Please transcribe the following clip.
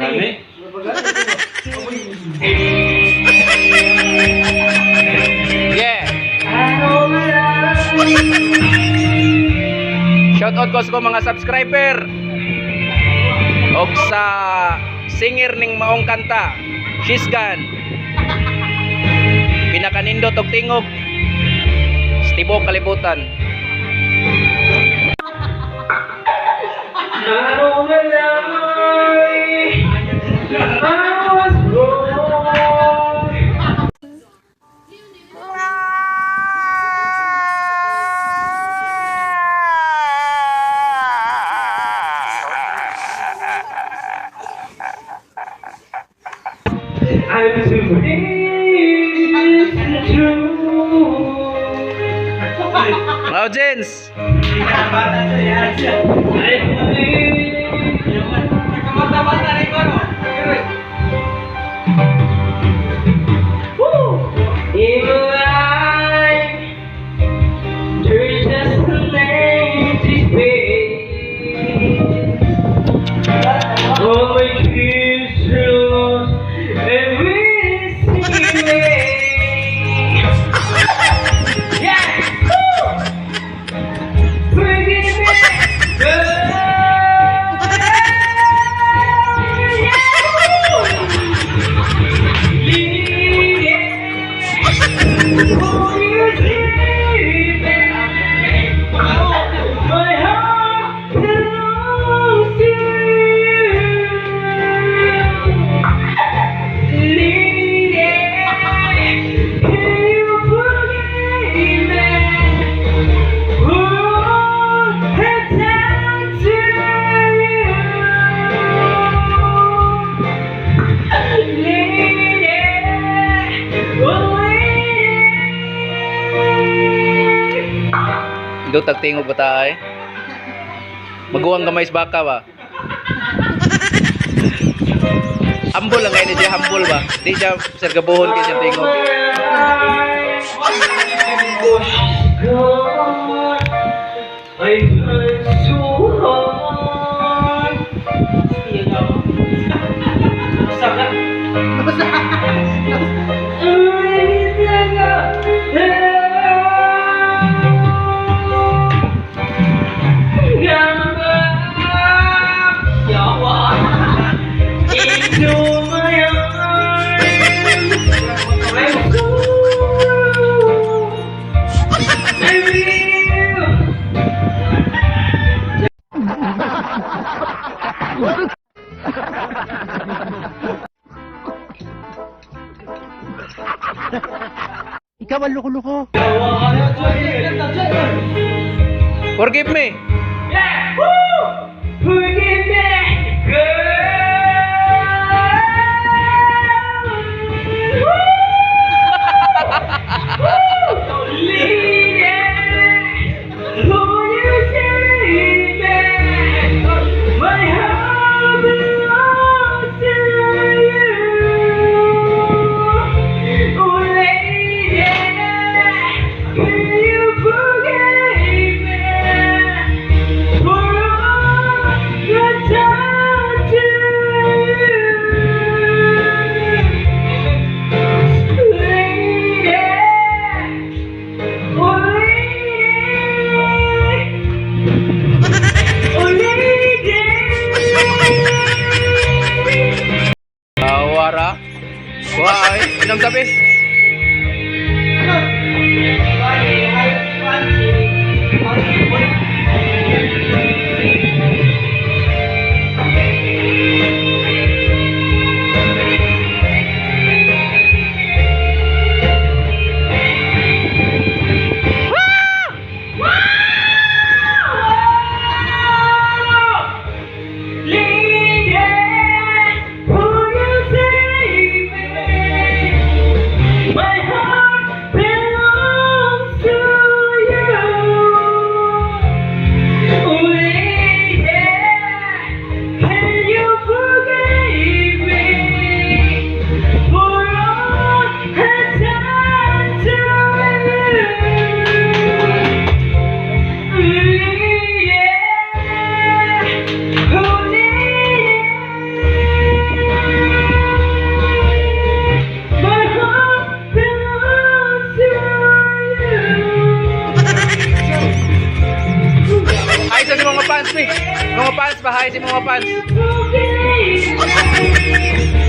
Yeah. Shout out ko sa mga subscriber og sa singer ning maong kanta Shisgan pinakanindot og tingog Stibok kalibutan. I'm too Wow, Jens. Dutag tingog ba tayo? Maguwang gamay sa baka ba? Humble lang ngayon siya, humble ba? Di siya sergabuhon kayo siya tingog. I find so hard. Ikaw ang loko-loko. Forgive me. Yeah! Woo! Forgive me, girl! Woo! Woo! Lead it! Who you say that? My heart belongs to you. Oh, lady, will you forgive me? fans, bahay si mga fans. Okay.